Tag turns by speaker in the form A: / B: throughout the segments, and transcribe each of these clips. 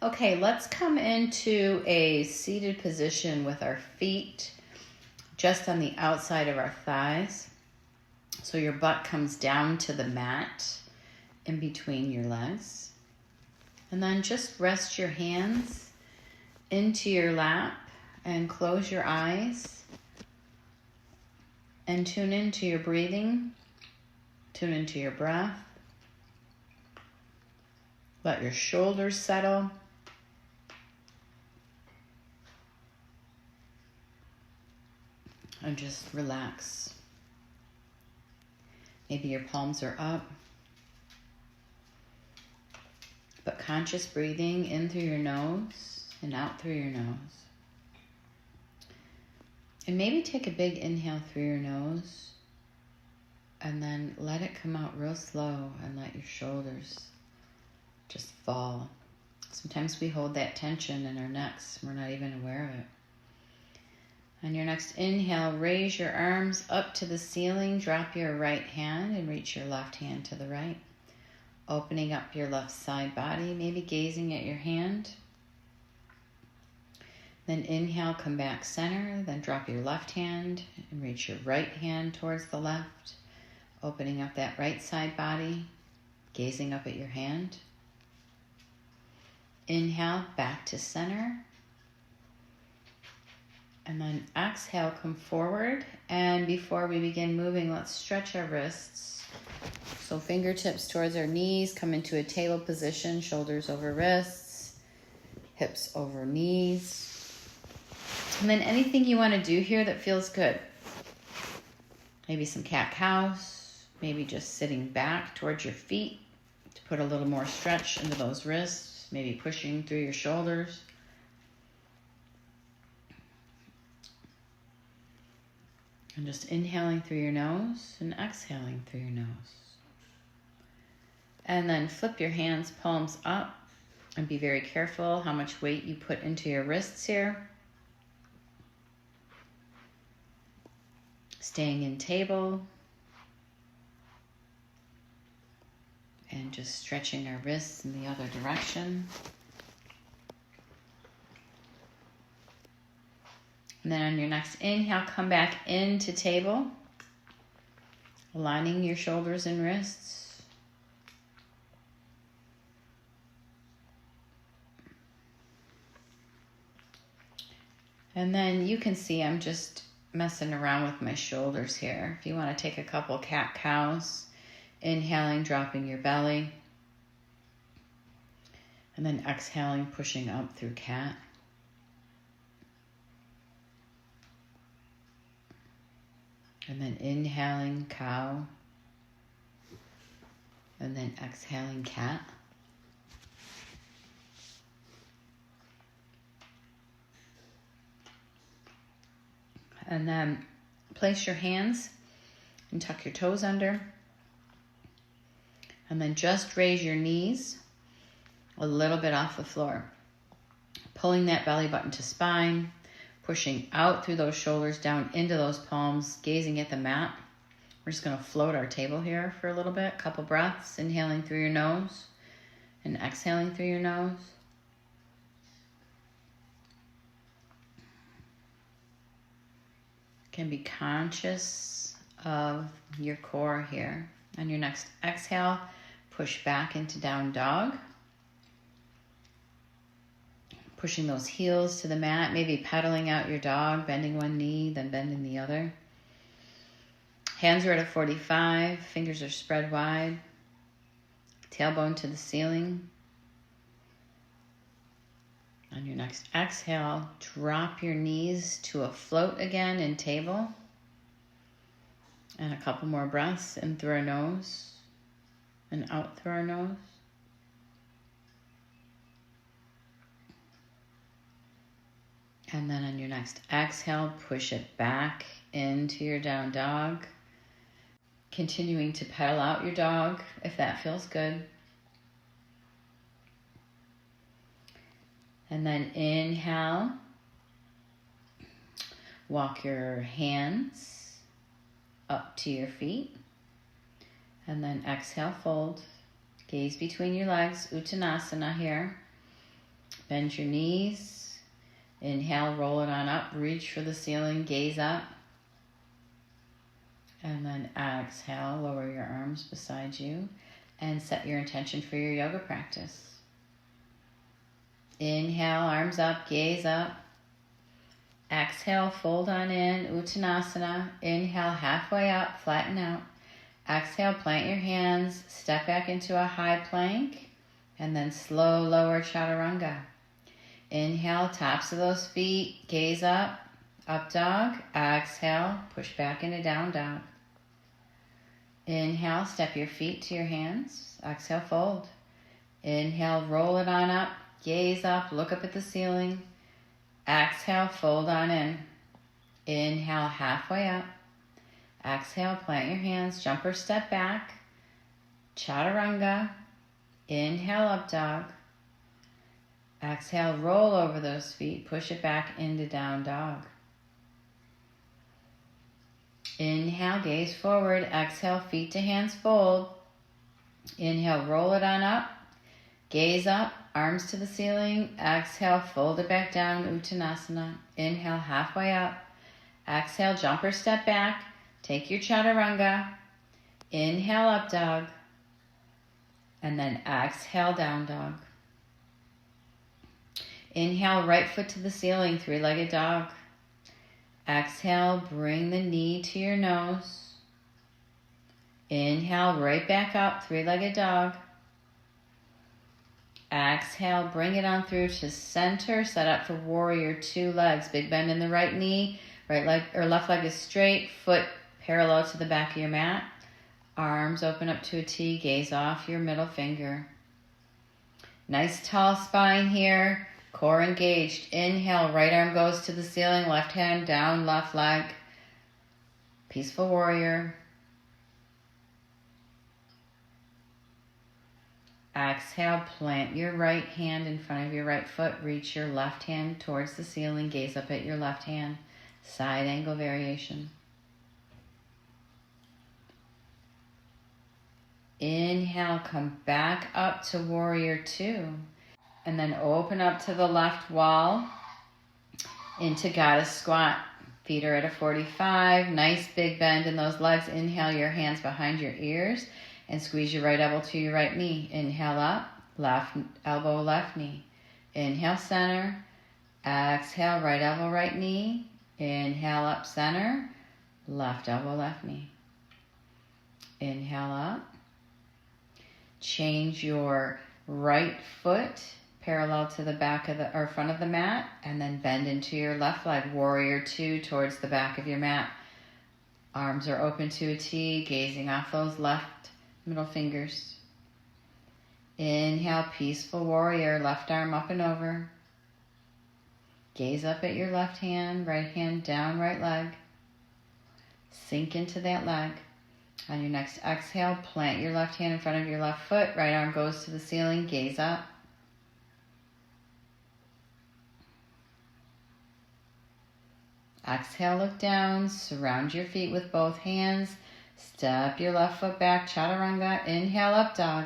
A: Okay, let's come into a seated position with our feet just on the outside of our thighs. So your butt comes down to the mat in between your legs. And then just rest your hands into your lap and close your eyes and tune into your breathing, tune into your breath. Let your shoulders settle. And just relax. Maybe your palms are up. But conscious breathing in through your nose and out through your nose. And maybe take a big inhale through your nose and then let it come out real slow and let your shoulders just fall. Sometimes we hold that tension in our necks. We're not even aware of it. On your next inhale, raise your arms up to the ceiling. Drop your right hand and reach your left hand to the right. Opening up your left side body, maybe gazing at your hand. Then inhale, come back center. Then drop your left hand and reach your right hand towards the left. Opening up that right side body, gazing up at your hand. Inhale, back to center. And then exhale, come forward. And before we begin moving, let's stretch our wrists. So fingertips towards our knees, come into a table position, shoulders over wrists, hips over knees. And then anything you want to do here that feels good. Maybe some cat-cows, maybe just sitting back towards your feet to put a little more stretch into those wrists, maybe pushing through your shoulders. And just inhaling through your nose and exhaling through your nose. And then flip your hands, palms up, and be very careful how much weight you put into your wrists here. Staying in table. And just stretching our wrists in the other direction. And then on your next inhale, come back into table, aligning your shoulders and wrists. And then you can see I'm just messing around with my shoulders here. If you want to take a couple cat-cows, inhaling, dropping your belly, and then exhaling, pushing up through cat. And then inhaling, cow. And then exhaling, cat. And then place your hands and tuck your toes under. And then just raise your knees a little bit off the floor. Pulling that belly button to spine. Pushing out through those shoulders, down into those palms, gazing at the mat. We're just going to float our table here for a little bit. Couple breaths, inhaling through your nose and exhaling through your nose. Can be conscious of your core here. On your next exhale, push back into down dog. Pushing those heels to the mat, maybe pedaling out your dog, bending one knee, then bending the other. Hands are at a 45, fingers are spread wide. Tailbone to the ceiling. On your next exhale, drop your knees to a float again in table. And a couple more breaths in through our nose and out through our nose. And then on your next exhale, push it back into your down dog. Continuing to pedal out your dog if that feels good. And then inhale. Walk your hands up to your feet. And then exhale, fold. Gaze between your legs, Uttanasana here. Bend your knees. Inhale, roll it on up. Reach for the ceiling, gaze up. And then exhale, lower your arms beside you and set your intention for your yoga practice. Inhale, arms up, gaze up. Exhale, fold on in, Uttanasana. Inhale, halfway up, flatten out. Exhale, plant your hands, step back into a high plank, and then slow lower chaturanga. Inhale, tops of those feet, gaze up dog. Exhale, push back into down dog. Inhale, step your feet to your hands. Exhale, fold. Inhale, roll it on up, gaze up, look up at the ceiling. Exhale, fold on in. Inhale, halfway up. Exhale, plant your hands, jump or step back. Chaturanga. Inhale, up dog. Exhale, roll over those feet, push it back into down dog. Inhale, gaze forward. Exhale, feet to hands fold. Inhale, roll it on up. Gaze up, arms to the ceiling. Exhale, fold it back down, Uttanasana. Inhale, halfway up. Exhale, jump or step back. Take your chaturanga. Inhale, up dog. And then exhale, down dog. Inhale, right foot to the ceiling, three-legged dog. Exhale, bring the knee to your nose. Inhale, right back up, three-legged dog. Exhale, bring it on through to center. Set up for warrior two legs. Big bend in the right knee. Right leg or left leg is straight. Foot parallel to the back of your mat. Arms open up to a T. Gaze off your middle finger. Nice tall spine here. Core engaged. Inhale, right arm goes to the ceiling. Left hand down, left leg. Peaceful warrior. Exhale, plant your right hand in front of your right foot. Reach your left hand towards the ceiling. Gaze up at your left hand. Side angle variation. Inhale, come back up to warrior two. And then open up to the left wall into goddess squat. Feet are at a 45. Nice big bend in those legs. Inhale, your hands behind your ears and squeeze your right elbow to your right knee. Inhale up, left elbow, left knee. Inhale, center. Exhale, right elbow, right knee. Inhale, up, center. Left elbow, left knee. Inhale up. Change your right foot parallel to the back of the or front of the mat, and then bend into your left leg. Warrior two towards the back of your mat. Arms are open to a T, gazing off those left middle fingers. Inhale, peaceful warrior, left arm up and over. Gaze up at your left hand, right hand down, right leg. Sink into that leg. On your next exhale, plant your left hand in front of your left foot. Right arm goes to the ceiling. Gaze up. Exhale, look down. Surround your feet with both hands. Step your left foot back. Chaturanga. Inhale, up dog.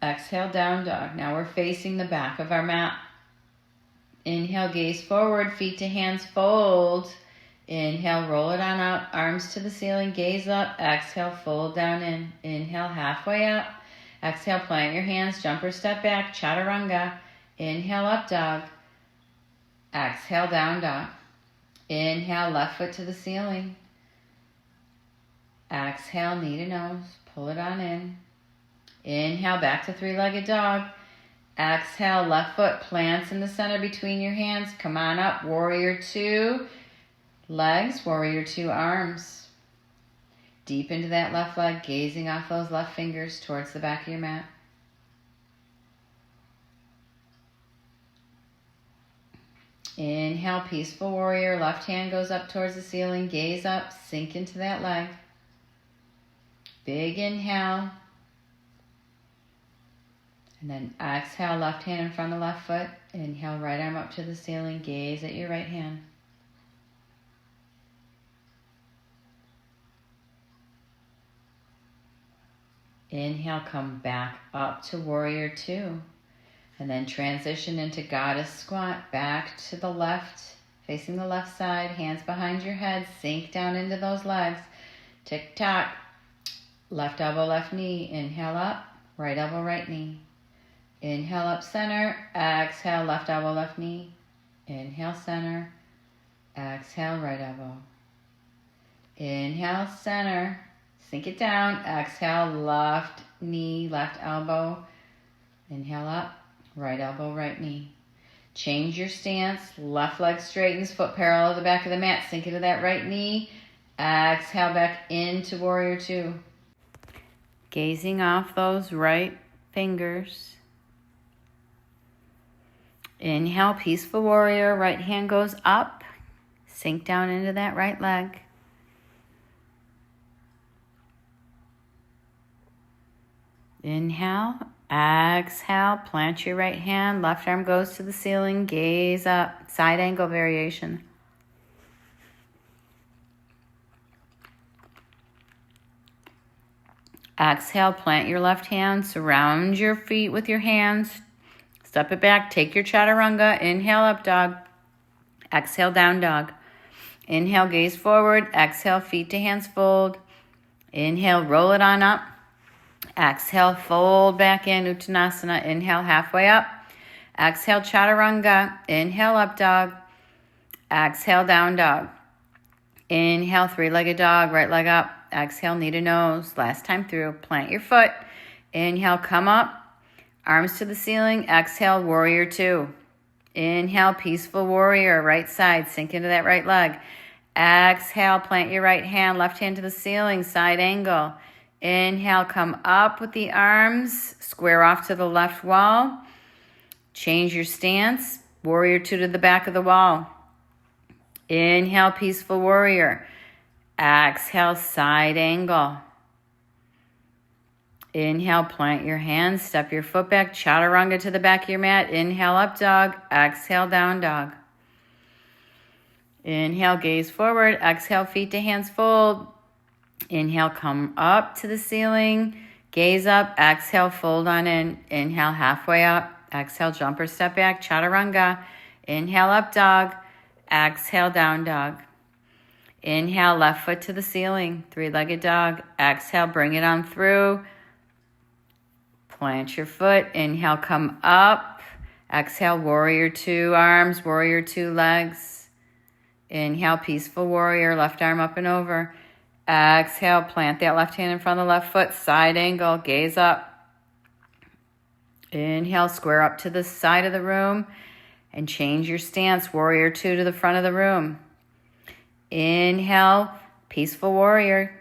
A: Exhale, down dog. Now we're facing the back of our mat. Inhale, gaze forward. Feet to hands, fold. Inhale, roll it on up, arms to the ceiling, gaze up. Exhale, fold down in. Inhale, halfway up. Exhale, plant your hands, jump or step back, chaturanga. Inhale, up dog. Exhale, down dog. Inhale, left foot to the ceiling. Exhale, knee to nose, pull it on in. Inhale, back to three-legged dog. Exhale, left foot plants in the center between your hands. Come on up, warrior two. Legs, warrior two, arms. Deep into that left leg, gazing off those left fingers towards the back of your mat. Inhale, peaceful warrior. Left hand goes up towards the ceiling. Gaze up, sink into that leg. Big inhale. And then exhale, left hand in front of the left foot. Inhale, right arm up to the ceiling. Gaze at your right hand. Inhale, come back up to warrior two. And then transition into goddess squat, back to the left, facing the left side, hands behind your head, sink down into those legs. Tick tock, left elbow, left knee, inhale up, right elbow, right knee. Inhale up center, exhale left elbow, left knee. Inhale center, exhale right elbow. Inhale center, sink it down, exhale left knee, left elbow. Inhale up, right elbow, right knee. Change your stance, left leg straightens, foot parallel to the back of the mat, sink into that right knee. Exhale back into warrior two. Gazing off those right fingers. Inhale, peaceful warrior, right hand goes up, sink down into that right leg. Inhale, exhale, plant your right hand, left arm goes to the ceiling, gaze up, side angle variation. Exhale, plant your left hand, surround your feet with your hands, step it back, take your chaturanga, inhale up dog, exhale down dog. Inhale, gaze forward, exhale, feet to hands fold. Inhale, roll it on up. Exhale, fold back in, Uttanasana. Inhale, halfway up. Exhale, chaturanga. Inhale, up dog. Exhale, down dog. Inhale, three-legged dog, right leg up. Exhale, knee to nose. Last time through, plant your foot. Inhale, come up. Arms to the ceiling. Exhale, warrior two. Inhale, peaceful warrior, right side. Sink into that right leg. Exhale, plant your right hand, left hand to the ceiling, side angle. Inhale, come up with the arms, square off to the left wall. Change your stance, warrior two to the back of the wall. Inhale, peaceful warrior. Exhale, side angle. Inhale, plant your hands, step your foot back, chaturanga to the back of your mat. Inhale, up dog. Exhale, down dog. Inhale, gaze forward. Exhale, feet to hands fold. Inhale, come up to the ceiling. Gaze up. Exhale, fold on in. Inhale, halfway up. Exhale, jump or step back, chaturanga. Inhale, up dog. Exhale, down dog. Inhale, left foot to the ceiling, three-legged dog. Exhale, bring it on through. Plant your foot. Inhale, come up. Exhale, warrior two arms, warrior two legs. Inhale, peaceful warrior, left arm up and over. Exhale, plant that left hand in front of the left foot, side angle, gaze up. Inhale, square up to the side of the room and change your stance, warrior two to the front of the room. Inhale, peaceful warrior.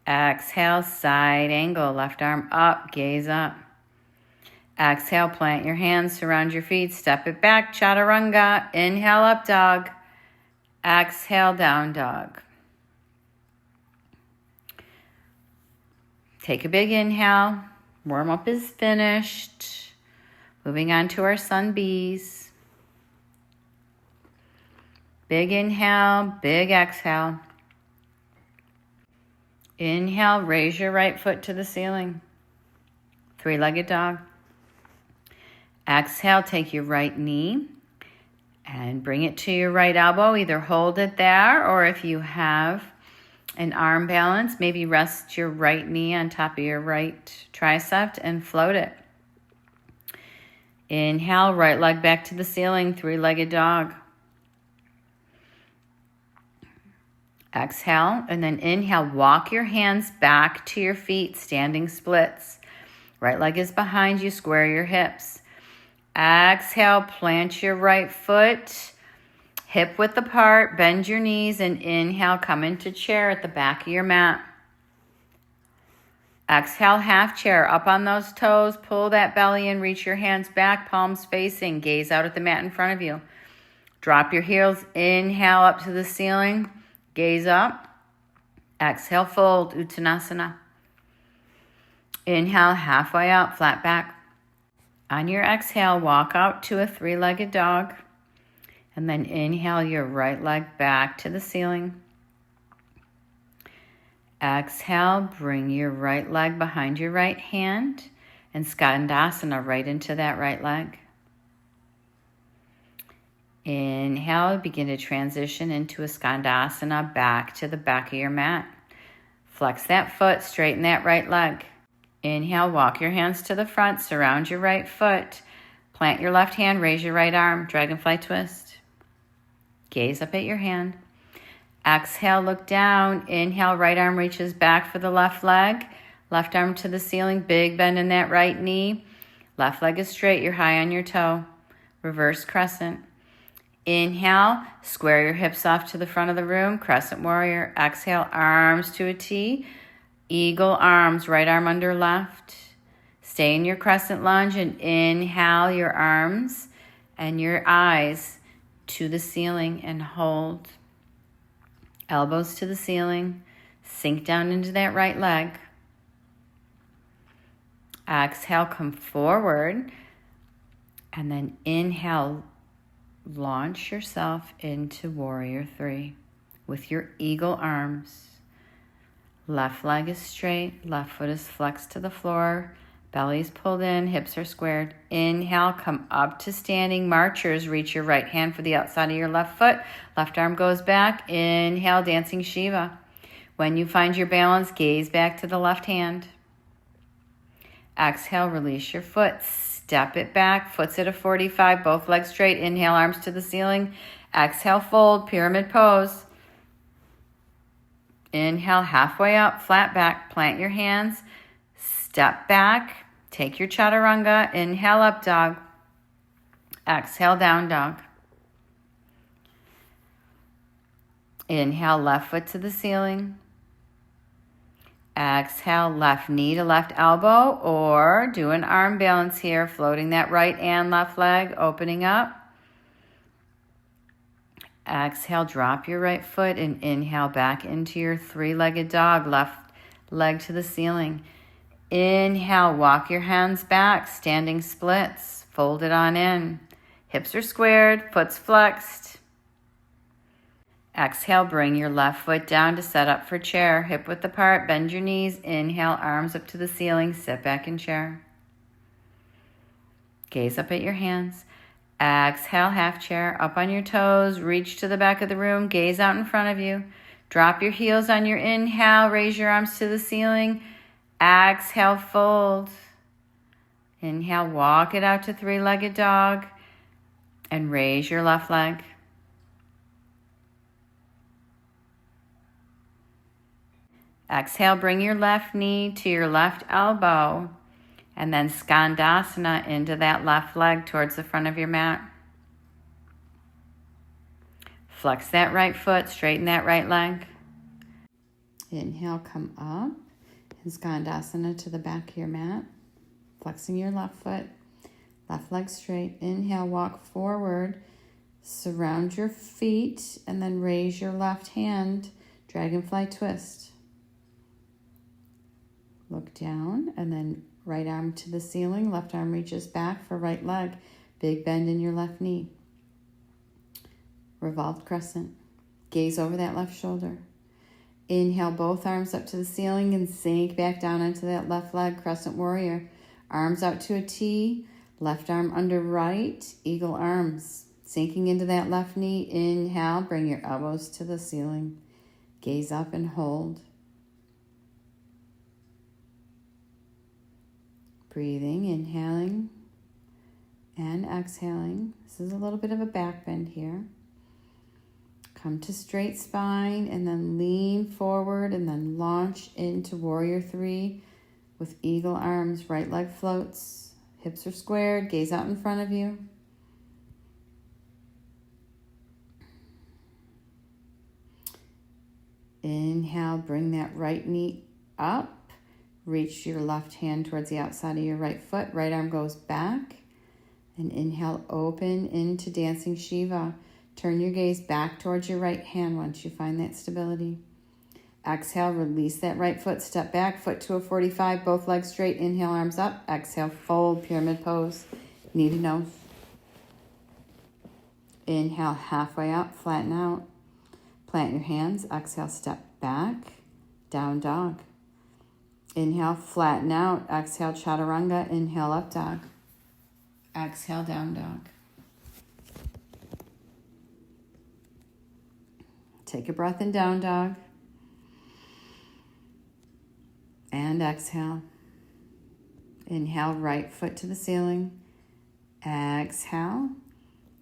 A: Exhale, side angle, left arm up, gaze up. Exhale, plant your hands, surround your feet, step it back, chaturanga. Inhale, up dog. Exhale, down dog. Take a big inhale. Warm up is finished. Moving on to our sun bees. Big inhale, big exhale. Inhale, raise your right foot to the ceiling. Three-legged dog. Exhale, take your right knee and bring it to your right elbow. Either hold it there, or if you have an arm balance, maybe rest your right knee on top of your right tricep and float it. Inhale, right leg back to the ceiling, three-legged dog. Exhale, and then inhale, walk your hands back to your feet, standing splits. Right leg is behind you, square your hips. Exhale, plant your right foot, hip width apart, bend your knees, and inhale, come into chair at the back of your mat. Exhale, half chair, up on those toes, pull that belly in, reach your hands back, palms facing, gaze out at the mat in front of you. Drop your heels, inhale up to the ceiling, gaze up. Exhale, fold, Uttanasana. Inhale, halfway up, flat back. On your exhale, walk out to a three-legged dog. And then inhale your right leg back to the ceiling. Exhale, bring your right leg behind your right hand and Skandasana right into that right leg. Inhale, begin to transition into a Skandasana back to the back of your mat. Flex that foot, straighten that right leg. Inhale, walk your hands to the front, surround your right foot. Plant your left hand, raise your right arm, dragonfly twist. Gaze up at your hand. Exhale, look down. Inhale, right arm reaches back for the left leg. Left arm to the ceiling, big bend in that right knee. Left leg is straight, you're high on your toe. Reverse crescent. Inhale, square your hips off to the front of the room, crescent warrior. Exhale, arms to a T. Eagle arms, right arm under left. Stay in your crescent lunge and inhale your arms and your eyes to the ceiling and hold. Elbows to the ceiling. Sink down into that right leg. Exhale, come forward. And then inhale, launch yourself into warrior three with your eagle arms. Left leg is straight, left foot is flexed to the floor, belly's pulled in, hips are squared. Inhale, come up to standing marchers. Reach your right hand for the outside of your left foot. Left arm goes back. Inhale, dancing Shiva. When you find your balance, gaze back to the left hand. Exhale, release your foot. Step it back. Foot's at a 45. Both legs straight. Inhale, arms to the ceiling. Exhale, fold. Pyramid pose. Inhale, halfway up. Flat back. Plant your hands. Step back. Take your chaturanga. Inhale, up dog. Exhale, down dog. Inhale, left foot to the ceiling. Exhale, left knee to left elbow, or do an arm balance here, floating that right and left leg, opening up. Exhale, drop your right foot and inhale back into your three-legged dog, left leg to the ceiling. Inhale, walk your hands back, standing splits, fold it on in. Hips are squared, foot's flexed. Exhale, bring your left foot down to set up for chair. Hip width apart, bend your knees. Inhale, arms up to the ceiling. Sit back in chair. Gaze up at your hands. Exhale, half chair. Up on your toes. Reach to the back of the room. Gaze out in front of you. Drop your heels on your inhale. Raise your arms to the ceiling. Exhale, fold. Inhale, walk it out to three-legged dog. And raise your left leg. Exhale, bring your left knee to your left elbow and then Skandasana into that left leg towards the front of your mat. Flex that right foot, straighten that right leg. Inhale, come up and Skandasana to the back of your mat. Flexing your left foot, left leg straight. Inhale, walk forward, surround your feet and then raise your left hand, dragonfly twist. Look down and then right arm to the ceiling. Left arm reaches back for right leg. Big bend in your left knee. Revolved crescent. Gaze over that left shoulder. Inhale, both arms up to the ceiling and sink back down into that left leg. Crescent warrior. Arms out to a T. Left arm under right. Eagle arms. Sinking into that left knee. Inhale, bring your elbows to the ceiling. Gaze up and hold. Breathing, inhaling and exhaling. This is a little bit of a back bend here. Come to straight spine and then lean forward and then launch into warrior three with eagle arms. Right leg floats, hips are squared, gaze out in front of you. Inhale, bring that right knee up. Reach your left hand towards the outside of your right foot. Right arm goes back. And inhale, open into dancing Shiva. Turn your gaze back towards your right hand once you find that stability. Exhale, release that right foot. Step back, foot to a 45. Both legs straight. Inhale, arms up. Exhale, fold, pyramid pose. Knee to nose. Inhale, halfway up, flatten out. Plant your hands. Exhale, step back. Down dog. Inhale, flatten out. Exhale, chaturanga. Inhale, up dog. Exhale, down dog. take a breath in down dog. And exhale. Inhale, right foot to the ceiling. Exhale.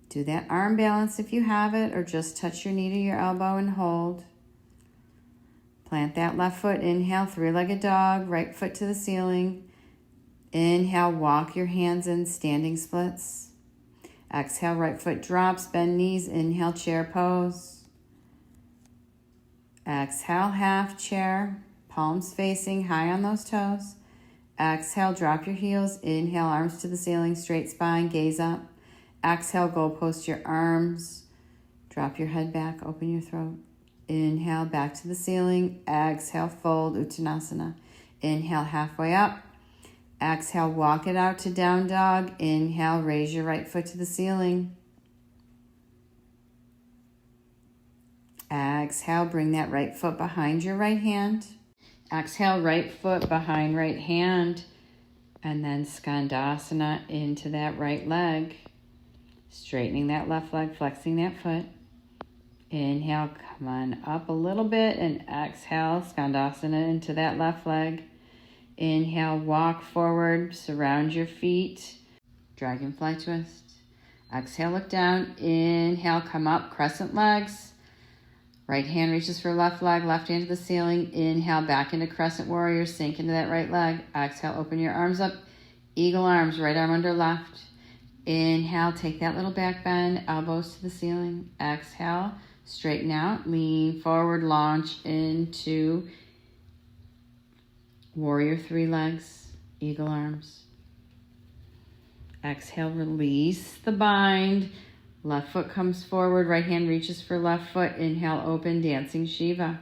A: Do that arm balance if you have it, or just touch your knee to your elbow and hold. Plant that left foot. Inhale, three-legged dog, right foot to the ceiling. Inhale, walk your hands in standing splits. Exhale, right foot drops, bend knees. Inhale, chair pose. Exhale, half chair, palms facing high on those toes. Exhale, drop your heels. Inhale, arms to the ceiling, straight spine, gaze up. Exhale, goalpost your arms. Drop your head back, open your throat. Inhale, back to the ceiling. Exhale, fold, Uttanasana. Inhale, halfway up. Exhale, walk it out to down dog. Inhale, raise your right foot to the ceiling. Exhale, bring that right foot behind your right hand. Exhale, right foot behind right hand. And then Skandasana into that right leg. Straightening that left leg, flexing that foot. Inhale, come on up a little bit, and exhale, Skandasana into that left leg. Inhale, walk forward, surround your feet. Dragonfly twist. Exhale, look down. Inhale, come up, crescent legs. Right hand reaches for left leg, left hand to the ceiling. Inhale, back into crescent warrior, sink into that right leg. Exhale, open your arms up. Eagle arms, right arm under left. Inhale, take that little back bend, elbows to the ceiling. Exhale, straighten out, lean forward, launch into warrior three legs, eagle arms. Exhale, release the bind. Left foot comes forward, right hand reaches for left foot. Inhale, open, dancing Shiva.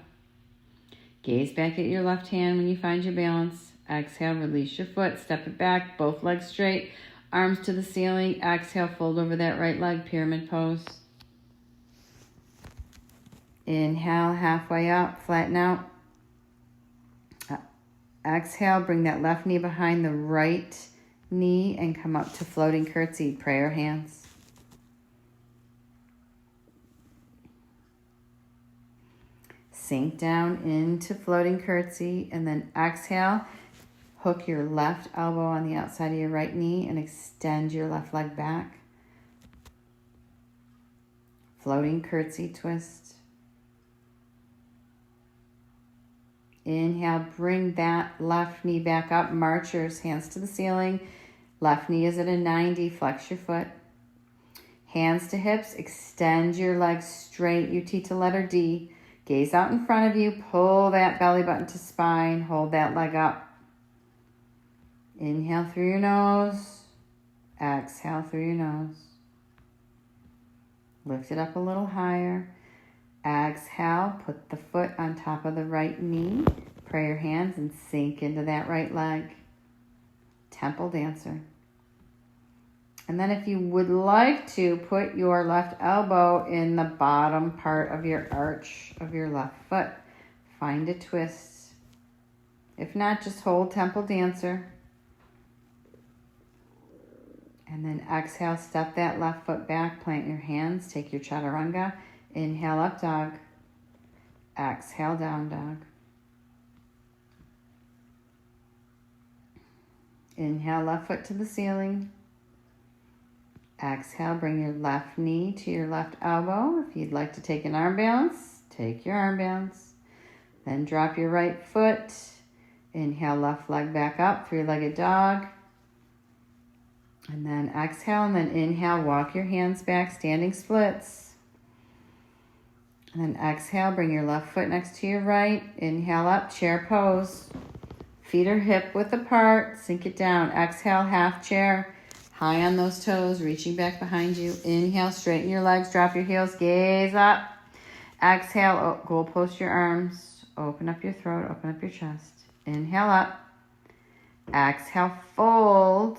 A: Gaze back at your left hand when you find your balance. Exhale, release your foot, step it back, both legs straight. Arms to the ceiling. Exhale, fold over that right leg, pyramid pose. Inhale, halfway up, flatten out. Exhale, bring that left knee behind the right knee and come up to floating curtsy, prayer hands. Sink down into floating curtsy, and then exhale. Hook your left elbow on the outside of your right knee and extend your left leg back. Floating curtsy twist. Inhale, bring that left knee back up. Marchers, hands to the ceiling. Left knee is at a 90. Flex your foot. Hands to hips. Extend your legs straight. UT to letter D. Gaze out in front of you. Pull that belly button to spine. Hold that leg up. Inhale through your nose. Exhale through your nose. Lift it up a little higher. Exhale, put the foot on top of the right knee. Pray your hands and sink into that right leg. Temple dancer. And then if you would like to, put your left elbow in the bottom part of your arch of your left foot. Find a twist. If not, just hold temple dancer. And then exhale, step that left foot back, plant your hands, take your chaturanga. Inhale, up dog. Exhale, down dog. Inhale, left foot to the ceiling. Exhale, bring your left knee to your left elbow. If you'd like to take an arm balance, take your arm balance. Then drop your right foot. Inhale, left leg back up, three-legged dog. And then exhale, and then inhale, walk your hands back, standing splits. And then exhale, bring your left foot next to your right. Inhale up, chair pose. Feet are hip width apart, sink it down. Exhale, half chair, high on those toes, reaching back behind you. Inhale, straighten your legs, drop your heels, gaze up. Exhale, goal post your arms, open up your throat, open up your chest. Inhale up. Exhale, fold.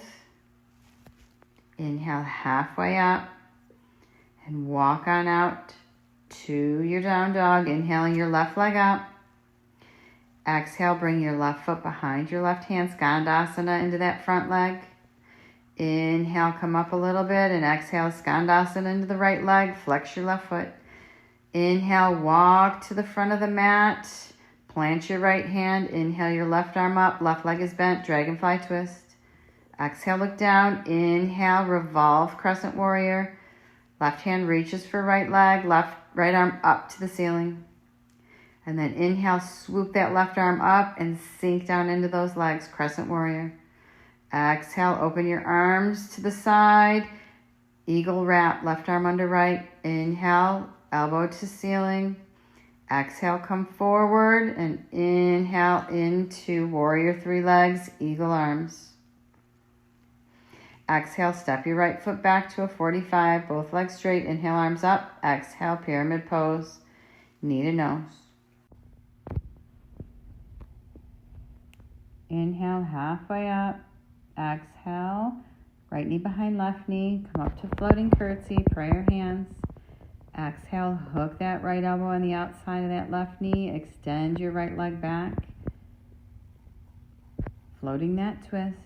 A: Inhale, halfway up. And walk on out to your down dog. Inhaling your left leg up. Exhale, bring your left foot behind your left hand. Skandasana into that front leg. Inhale, come up a little bit. And exhale, Skandasana into the right leg. Flex your left foot. Inhale, walk to the front of the mat. Plant your right hand. Inhale your left arm up. Left leg is bent. Dragonfly twist. Exhale, look down. Inhale, revolve crescent warrior. Left hand reaches for right leg. Right arm up to the ceiling. And then inhale, swoop that left arm up and sink down into those legs. Crescent warrior. Exhale, open your arms to the side. Eagle wrap, left arm under right. Inhale, elbow to ceiling. Exhale, come forward and inhale into warrior three legs, eagle arms. Exhale, step your right foot back to a 45, both legs straight. Inhale, arms up. Exhale, pyramid pose, knee to nose. Inhale, halfway up. Exhale, right knee behind left knee. Come up to floating curtsy, prayer hands. Exhale, hook that right elbow on the outside of that left knee. Extend your right leg back. Floating that twist.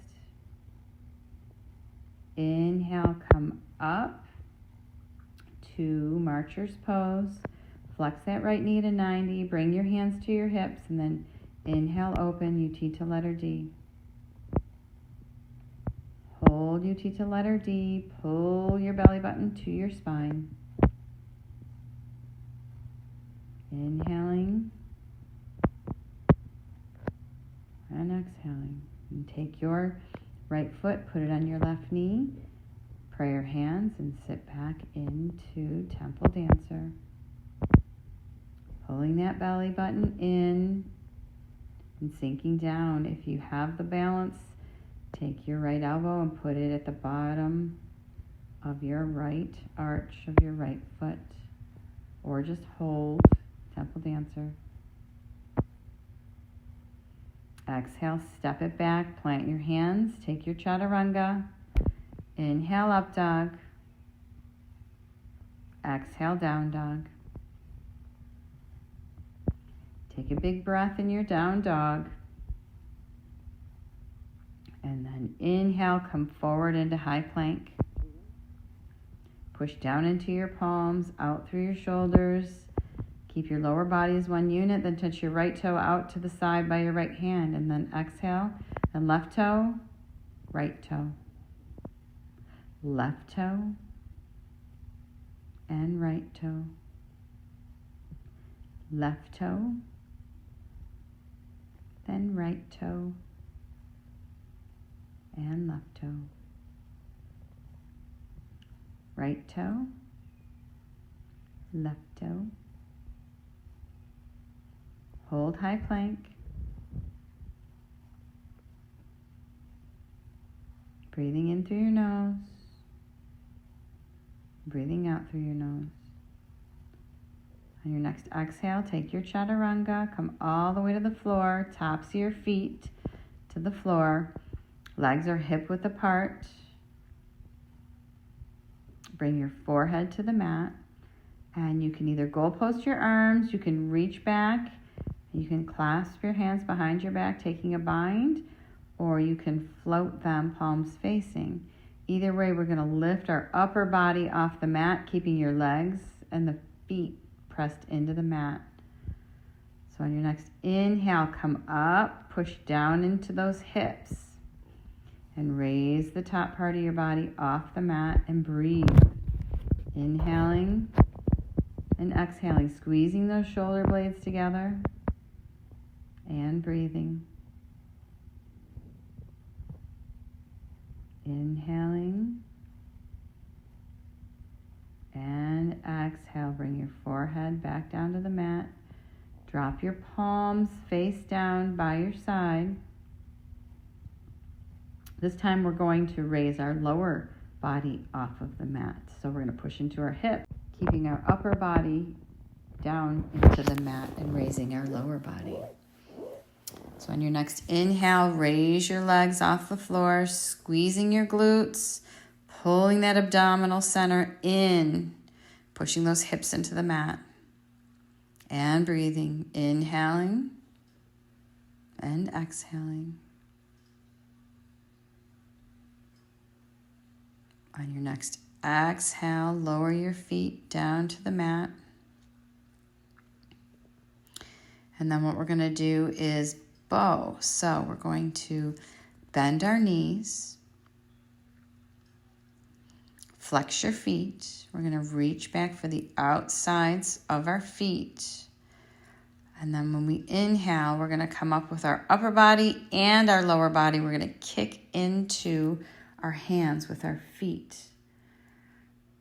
A: Inhale, come up to marcher's pose. Flex that right knee to 90. Bring your hands to your hips and then inhale, open, UT to letter D. Hold UT to letter D. Pull your belly button to your spine. Inhaling and exhaling. And take your right foot, put it on your left knee, prayer hands, and sit back into temple dancer. Pulling that belly button in and sinking down. If you have the balance, take your right elbow and put it at the bottom of your right arch of your right foot, or just hold temple dancer. Exhale, step it back, plant your hands, take your chaturanga. Inhale, up dog. Exhale, down dog. Take a big breath in your down dog. And then inhale, come forward into high plank. Push down into your palms, out through your shoulders. Keep your lower body as one unit, then touch your right toe out to the side by your right hand, and then exhale, and left toe, right toe, left toe, and right toe, left toe, then right toe, and left toe, right toe, left toe. Hold high plank. Breathing in through your nose. Breathing out through your nose. On your next exhale, take your chaturanga. Come all the way to the floor. Tops of your feet to the floor. Legs are hip width apart. Bring your forehead to the mat. And you can either goal post your arms. You can reach back. You can clasp your hands behind your back, taking a bind, or you can float them palms facing. Either way, we're going to lift our upper body off the mat, keeping your legs and the feet pressed into the mat. So on your next inhale, come up, push down into those hips, and raise the top part of your body off the mat and breathe. Inhaling and exhaling, squeezing those shoulder blades together. And breathing. Inhaling. And exhale. Bring your forehead back down to the mat. Drop your palms face down by your side. This time we're going to raise our lower body off of the mat. So we're going to push into our hip, keeping our upper body down into the mat and raising our lower body. So on your next inhale, raise your legs off the floor, squeezing your glutes, pulling that abdominal center in, pushing those hips into the mat, and breathing, inhaling and exhaling. On your next exhale, lower your feet down to the mat. And then what we're going to do is bow. So we're going to bend our knees, flex your feet. We're going to reach back for the outsides of our feet. And then when we inhale, we're going to come up with our upper body and our lower body. We're going to kick into our hands with our feet.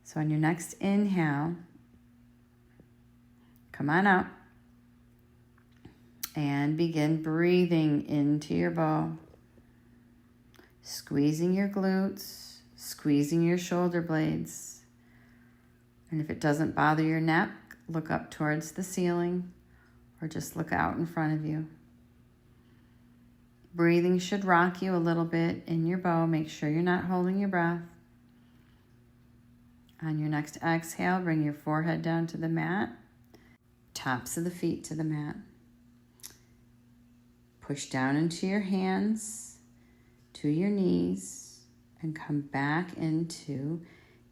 A: So on your next inhale, come on up and begin breathing into your bow. Squeezing your glutes, squeezing your shoulder blades. And if it doesn't bother your neck, look up towards the ceiling or just look out in front of you. Breathing should rock you a little bit in your bow. Make sure you're not holding your breath. On your next exhale, bring your forehead down to the mat, tops of the feet to the mat. Push down into your hands, to your knees, and come back into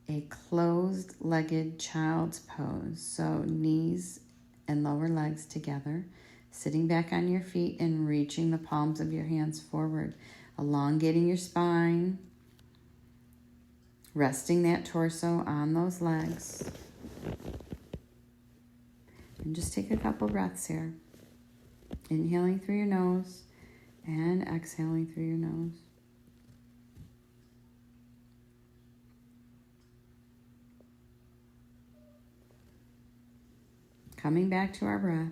A: a closed-legged child's pose. So knees and lower legs together, sitting back on your feet and reaching the palms of your hands forward, elongating your spine, resting that torso on those legs. And just take a couple breaths here. Inhaling through your nose and exhaling through your nose. Coming back to our breath.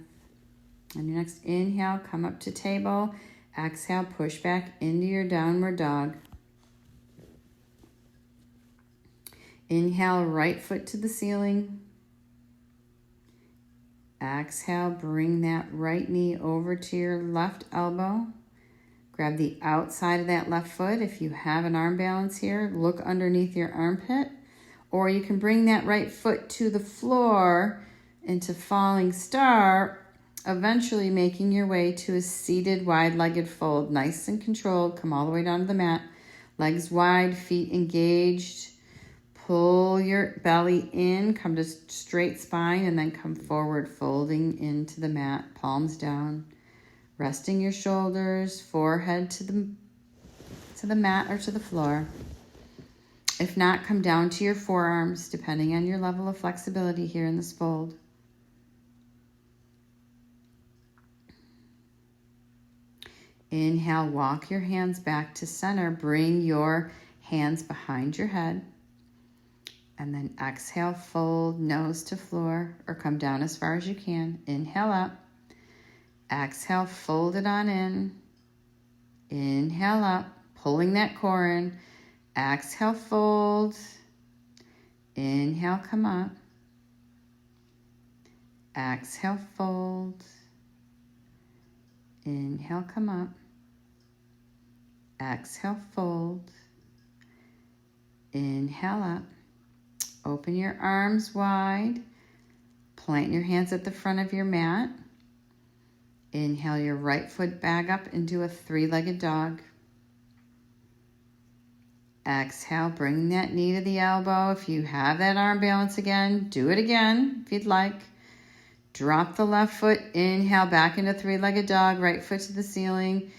A: On your next inhale, come up to table. Exhale, push back into your downward dog. Inhale, right foot to the ceiling. Exhale, bring that right knee over to your left elbow. Grab the outside of that left foot. If you have an arm balance here, look underneath your armpit. Or you can bring that right foot to the floor into falling star, eventually making your way to a seated wide-legged fold. Nice and controlled. Come all the way down to the mat. Legs wide, feet engaged. Pull your belly in, come to straight spine, and then come forward, folding into the mat, palms down. Resting your shoulders, forehead to the mat or to the floor. If not, come down to your forearms, depending on your level of flexibility here in this fold. Inhale, walk your hands back to center. Bring your hands behind your head. And then exhale, fold nose to floor or come down as far as you can. Inhale up. Exhale, fold it on in. Inhale up, pulling that core in. Exhale, fold. Inhale, come up. Exhale, fold. Inhale, come up. Exhale, fold. Inhale up. Open your arms wide. Plant your hands at the front of your mat. Inhale your right foot back up into a three-legged dog. Exhale, bring that knee to the elbow. If you have that arm balance again, do it again if you'd like. Drop the left foot. Inhale back into three-legged dog. Right foot to the ceiling.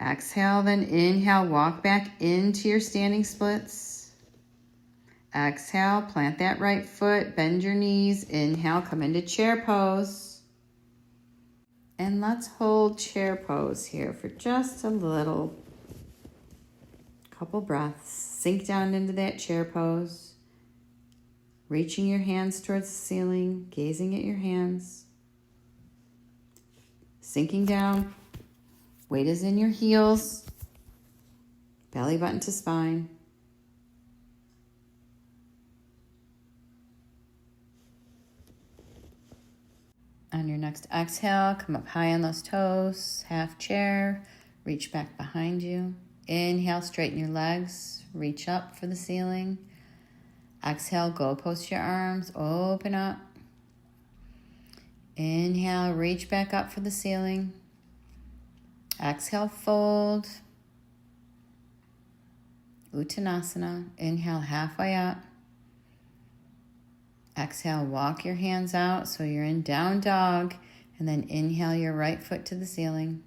A: Exhale, then inhale, walk back into your standing splits. Exhale, plant that right foot, bend your knees. Inhale, come into chair pose. And let's hold chair pose here for just a little. Couple breaths. Sink down into that chair pose. Reaching your hands towards the ceiling, gazing at your hands. Sinking down. Weight is in your heels. Belly button to spine. On your next exhale, come up high on those toes, half chair, reach back behind you. Inhale, straighten your legs, reach up for the ceiling. Exhale, go post your arms, open up. Inhale, reach back up for the ceiling. Exhale, fold. Uttanasana. Inhale, halfway up. Exhale, walk your hands out so you're in down dog. And then inhale your right foot to the ceiling.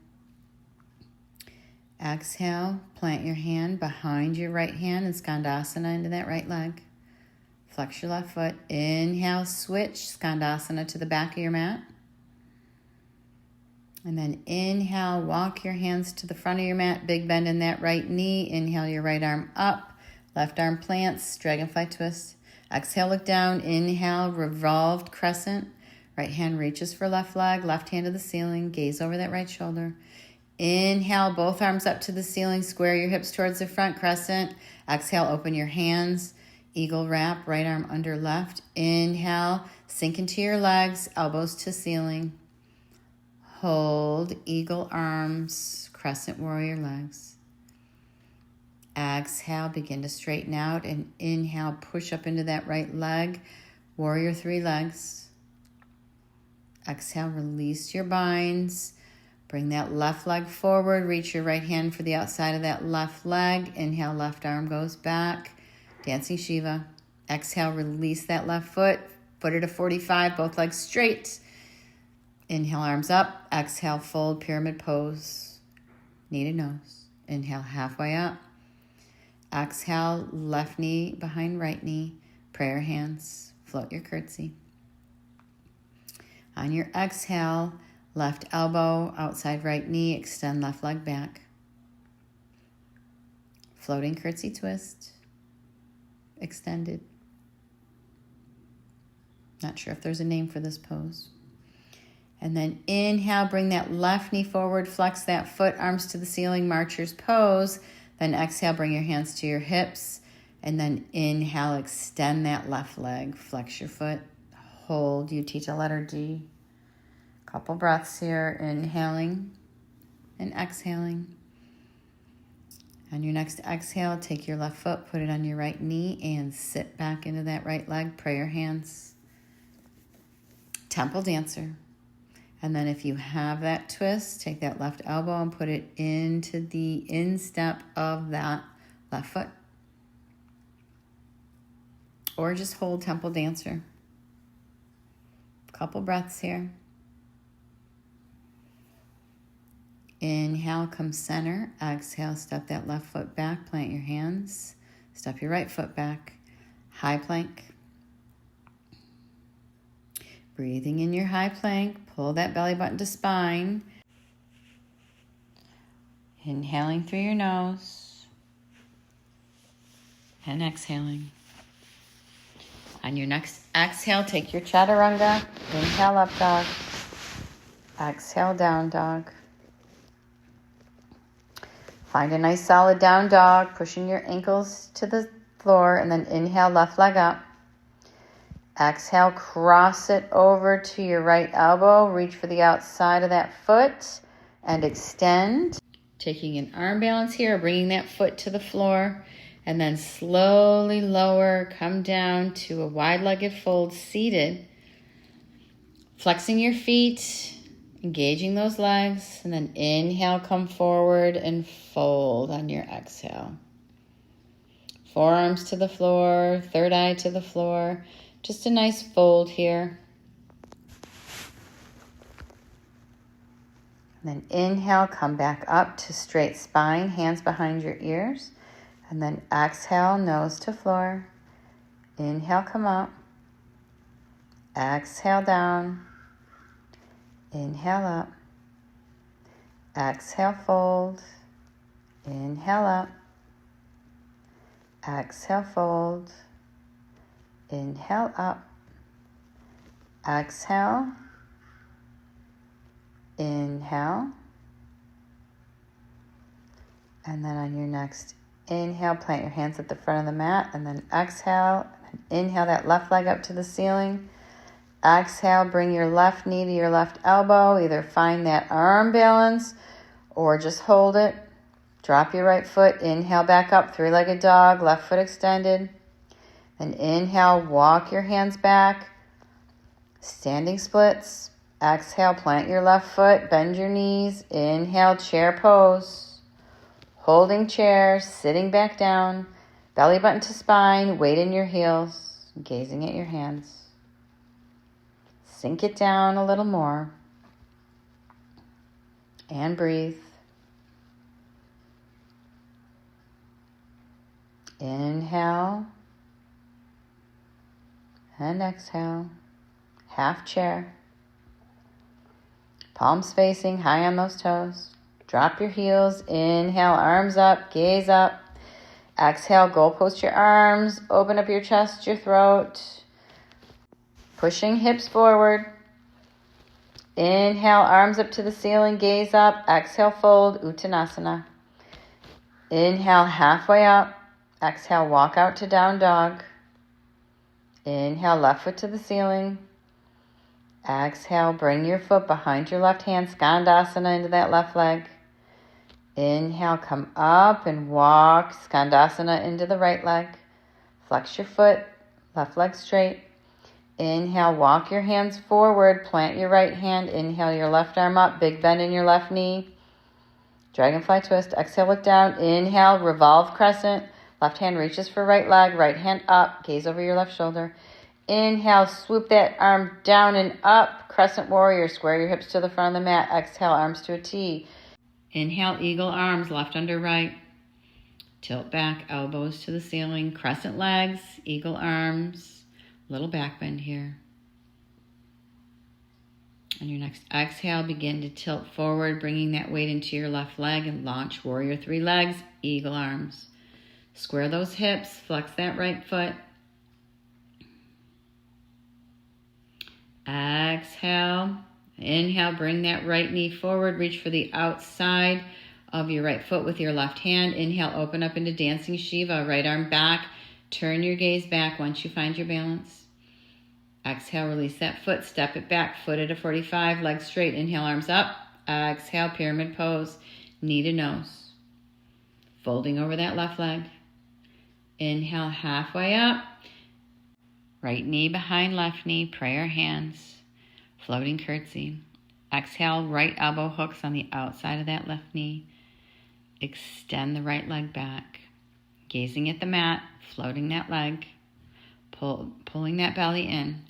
A: Exhale, plant your hand behind your right hand and Skandasana into that right leg. Flex your left foot. Inhale, switch Skandasana to the back of your mat. And then inhale, walk your hands to the front of your mat. Big bend in that right knee. Inhale your right arm up. Left arm plants, dragonfly twist. Exhale, look down. Inhale, revolved crescent. Right hand reaches for left leg. Left hand to the ceiling. Gaze over that right shoulder. Inhale, both arms up to the ceiling. Square your hips towards the front, crescent. Exhale, open your hands. Eagle wrap, right arm under left. Inhale, sink into your legs, elbows to ceiling. Hold, eagle arms, crescent warrior legs. Exhale, begin to straighten out, and inhale, push up into that right leg, warrior three legs. Exhale, release your binds. Bring that left leg forward, reach your right hand for the outside of that left leg. Inhale, left arm goes back, dancing Shiva. Exhale, release that left foot, foot at a 45, both legs straight. Inhale, arms up. Exhale, fold, pyramid pose, knee to nose. Inhale, halfway up. Exhale, left knee behind right knee. Prayer hands, float your curtsy. On your exhale, left elbow, outside right knee, extend left leg back. Floating curtsy twist, extended. Not sure if there's a name for this pose. And then inhale, bring that left knee forward, flex that foot, arms to the ceiling, marcher's pose. Then exhale, bring your hands to your hips. And then inhale, extend that left leg, flex your foot, hold, you teach a letter D. Couple breaths here, inhaling and exhaling. On your next exhale, take your left foot, put it on your right knee, and sit back into that right leg, prayer hands. Temple dancer. And then if you have that twist, take that left elbow and put it into the instep of that left foot. Or just hold temple dancer. Couple breaths here. Inhale, come center. Exhale, step that left foot back, plant your hands. Step your right foot back. High plank. Breathing in your high plank, pull that belly button to spine. Inhaling through your nose. And exhaling. On your next exhale, take your chaturanga. Inhale, up dog. Exhale, down dog. Find a nice solid down dog, pushing your ankles to the floor, and then inhale, left leg up. Exhale, cross it over to your right elbow. Reach for the outside of that foot and extend. Taking an arm balance here, bringing that foot to the floor, and then slowly lower, come down to a wide-legged fold, seated. Flexing your feet, engaging those legs, and then inhale, come forward and fold on your exhale. Forearms to the floor, third eye to the floor. Just a nice fold here. And then inhale, come back up to straight spine, hands behind your ears. And then exhale, nose to floor. Inhale, come up. Exhale, down. Inhale, up. Exhale, fold. Inhale, up. Exhale, fold. Inhale, up. Exhale. Inhale. And then on your next inhale, plant your hands at the front of the mat, and then exhale. And inhale that left leg up to the ceiling. Exhale, bring your left knee to your left elbow. Either find that arm balance or just hold it. Drop your right foot. Inhale back up, three-legged dog, left foot extended. And inhale, walk your hands back. Standing splits. Exhale, plant your left foot, bend your knees. Inhale, chair pose. Holding chair, sitting back down. Belly button to spine, weight in your heels. Gazing at your hands. Sink it down a little more. And breathe. Inhale and exhale. Half chair. Palms facing, high on those toes. Drop your heels. Inhale, arms up, gaze up. Exhale, goal post your arms. Open up your chest, your throat. Pushing hips forward. Inhale, arms up to the ceiling, gaze up. Exhale, fold, Uttanasana. Inhale, halfway up. Exhale, walk out to down dog. Inhale, left foot to the ceiling. Exhale, bring your foot behind your left hand, Skandasana into that left leg. Inhale, come up and walk Skandasana into the right leg. Flex your foot, left leg straight. Inhale, walk your hands forward, plant your right hand. Inhale, your left arm up, big bend in your left knee. Dragonfly twist. Exhale, look down. Inhale, revolve crescent. Left hand reaches for right leg, right hand up, gaze over your left shoulder. Inhale, swoop that arm down and up. Crescent warrior, square your hips to the front of the mat. Exhale, arms to a T. Inhale, eagle arms, left under right. Tilt back, elbows to the ceiling. Crescent legs, eagle arms. Little back bend here. On your next exhale, begin to tilt forward, bringing that weight into your left leg and launch warrior three legs, eagle arms. Square those hips, flex that right foot. Exhale. Inhale, bring that right knee forward. Reach for the outside of your right foot with your left hand. Inhale, open up into dancing Shiva. Right arm back. Turn your gaze back once you find your balance. Exhale, release that foot. Step it back. Foot at a 45. Legs straight. Inhale, arms up. Exhale, pyramid pose. Knee to nose. Folding over that left leg. Inhale, halfway up. Right knee behind left knee, prayer hands, floating curtsy. Exhale, right elbow hooks on the outside of that left knee. Extend the right leg back. Gazing at the mat, floating that leg, pulling that belly in,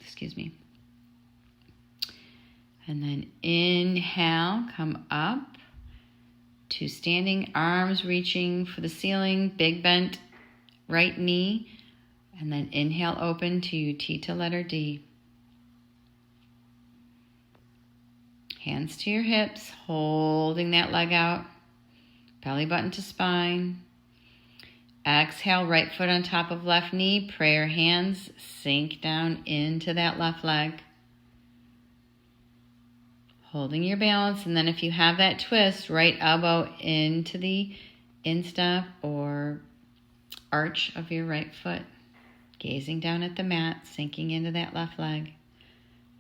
A: And then inhale, come up to standing, arms reaching for the ceiling, big bent right knee. And then inhale, open to T to letter D. Hands to your hips, holding that leg out. Belly button to spine. Exhale, right foot on top of left knee. Prayer hands sink down into that left leg. Holding your balance. And then if you have that twist, right elbow into the instep or arch of your right foot. Gazing down at the mat, sinking into that left leg.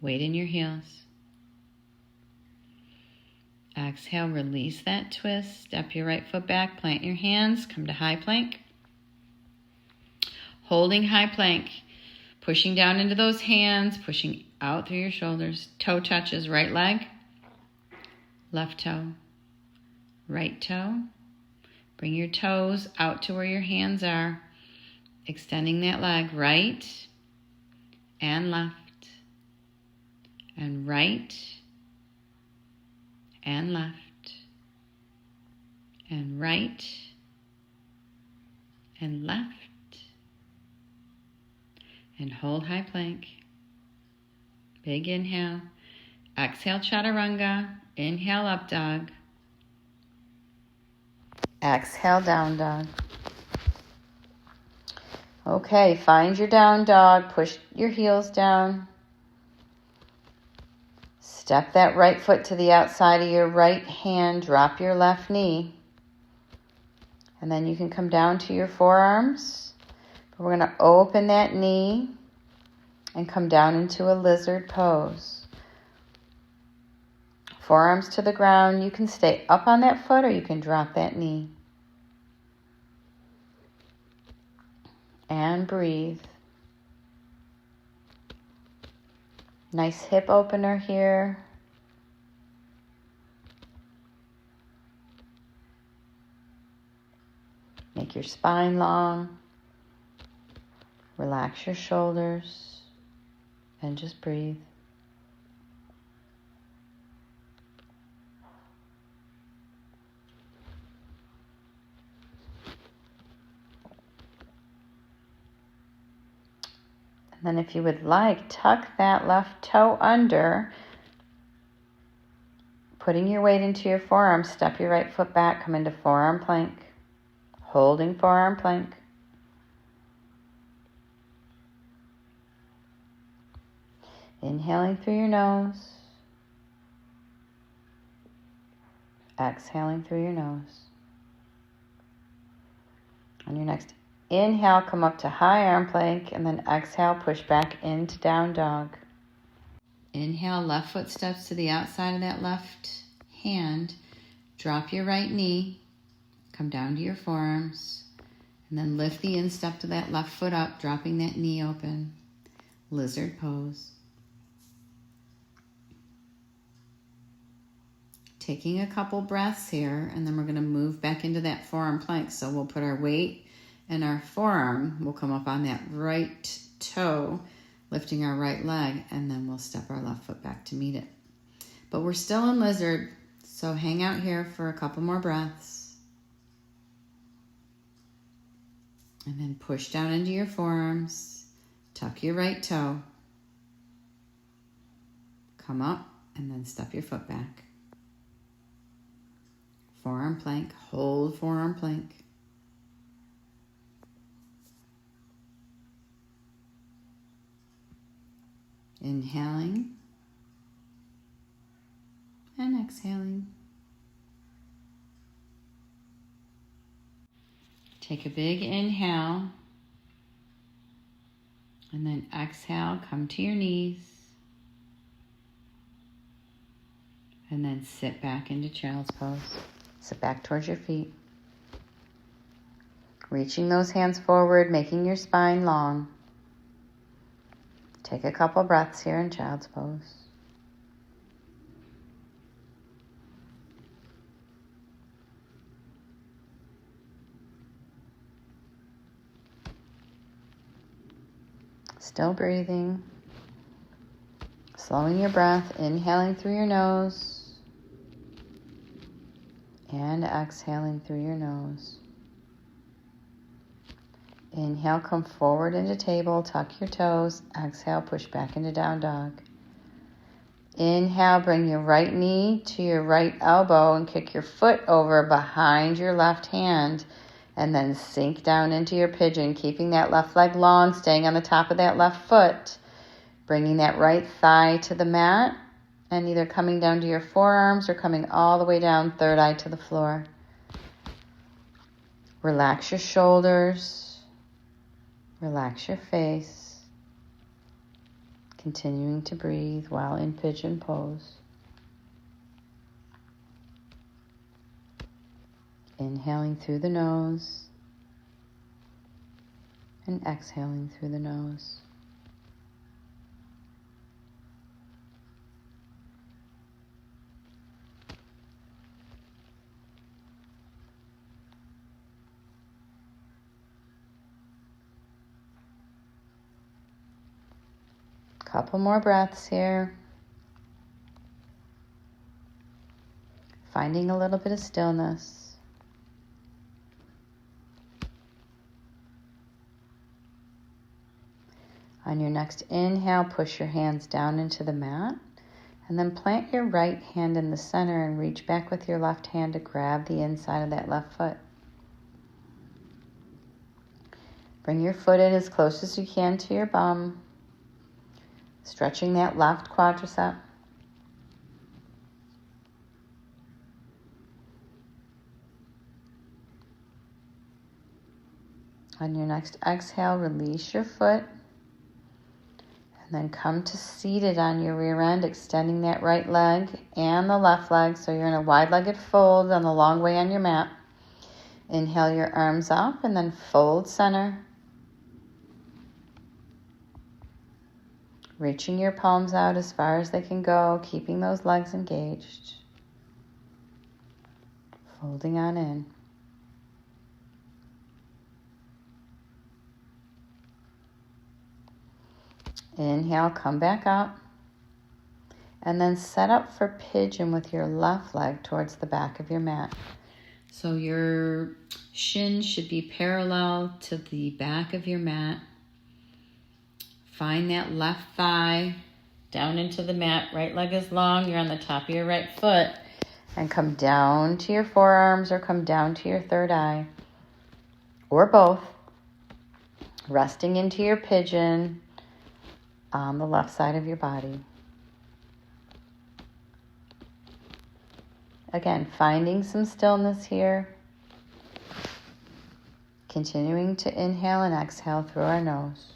A: Weight in your heels. Exhale, release that twist. Step your right foot back, plant your hands, come to high plank. Holding high plank, pushing down into those hands, pushing out through your shoulders. Toe touches right leg, left toe, right toe. Bring your toes out to where your hands are. Extending that leg right and left and right and left and right and left and hold high plank. Big inhale. Exhale, chaturanga. Inhale, up dog. Exhale, down dog. Okay, find your down dog, push your heels down. Step that right foot to the outside of your right hand, drop your left knee. And then you can come down to your forearms. We're going to open that knee and come down into a lizard pose. Forearms to the ground. You can stay up on that foot or you can drop that knee. And breathe. Nice hip opener here. Make your spine long. Relax your shoulders and just breathe. And then if you would like, tuck that left toe under, putting your weight into your forearm. Step your right foot back, come into forearm plank, holding forearm plank. Inhaling through your nose, exhaling through your nose. On your next inhale, come up to high arm plank, and then exhale, push back into down dog. Inhale, left foot steps to the outside of that left hand. Drop your right knee, come down to your forearms, and then lift the instep to that left foot up, dropping that knee open. Lizard pose. Taking a couple breaths here, and then we're going to move back into that forearm plank. So we'll put our weight and our forearm will come up on that right toe, lifting our right leg, and then we'll step our left foot back to meet it. But we're still in lizard, so hang out here for a couple more breaths. And then push down into your forearms, tuck your right toe, come up, and then step your foot back. Forearm plank, hold forearm plank. Inhaling and exhaling. Take a big inhale and then exhale, come to your knees and then sit back into child's pose. Sit back towards your feet. Reaching those hands forward, making your spine long. Take a couple breaths here in child's pose. Still breathing. Slowing your breath, inhaling through your nose and exhaling through your nose. Inhale, come forward into table, tuck your toes. Exhale, push back into down dog. Inhale, bring your right knee to your right elbow and kick your foot over behind your left hand. And then sink down into your pigeon, keeping that left leg long, staying on the top of that left foot. Bringing that right thigh to the mat and either coming down to your forearms or coming all the way down, third eye to the floor. Relax your shoulders. Relax your face. Continuing to breathe while in pigeon pose. Inhaling through the nose and exhaling through the nose. Couple more breaths here. Finding a little bit of stillness. On your next inhale, push your hands down into the mat and then plant your right hand in the center and reach back with your left hand to grab the inside of that left foot. Bring your foot in as close as you can to your bum, stretching that left quadricep. On your next exhale, release your foot. And then come to seated on your rear end, extending that right leg and the left leg. So you're in a wide-legged fold on the long way on your mat. Inhale your arms up and then fold center. Reaching your palms out as far as they can go, keeping those legs engaged. Folding on in. Inhale, come back up. And then set up for pigeon with your left leg towards the back of your mat. So your shin should be parallel to the back of your mat. Find that left thigh down into the mat. Right leg is long. You're on the top of your right foot. And come down to your forearms or come down to your third eye. Or both. Resting into your pigeon on the left side of your body. Again, finding some stillness here. Continuing to inhale and exhale through our nose.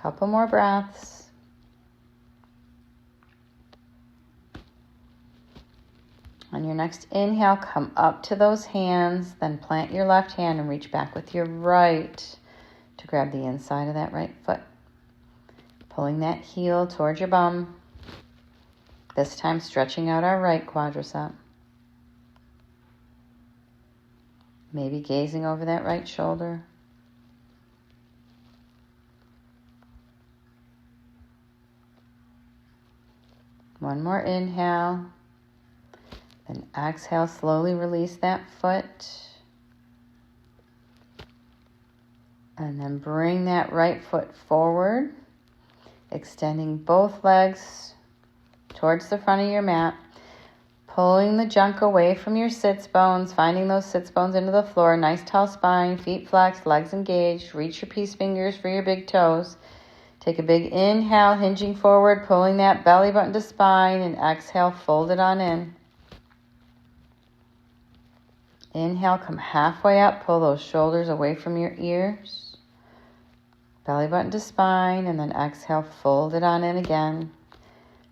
A: Couple more breaths. On your next inhale, come up to those hands, then plant your left hand and reach back with your right to grab the inside of that right foot. Pulling that heel towards your bum. This time stretching out our right quadricep. Maybe gazing over that right shoulder. One more inhale. Then exhale, slowly release that foot. And then bring that right foot forward, extending both legs towards the front of your mat, pulling the junk away from your sits bones, finding those sits bones into the floor, nice tall spine, feet flexed, legs engaged, reach your peace fingers for your big toes. Take a big inhale, hinging forward, pulling that belly button to spine, and exhale, fold it on in. Inhale, come halfway up, pull those shoulders away from your ears. Belly button to spine, and then exhale, fold it on in again.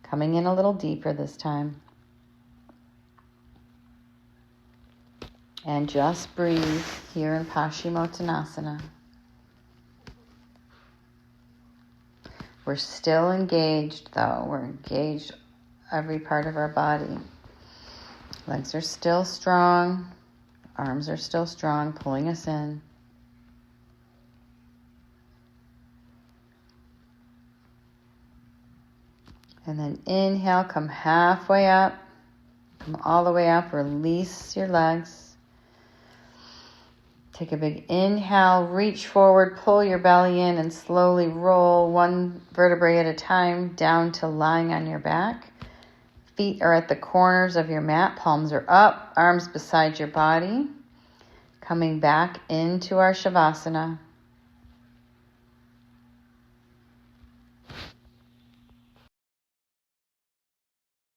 A: Coming in a little deeper this time. And just breathe here in Paschimottanasana. We're still engaged though. We're engaged every part of our body. Legs are still strong. Arms are still strong, pulling us in. And then inhale, come halfway up. Come all the way up, release your legs. Take a big inhale, reach forward, pull your belly in, and slowly roll one vertebrae at a time down to lying on your back. Feet are at the corners of your mat, palms are up, arms beside your body. Coming back into our Shavasana.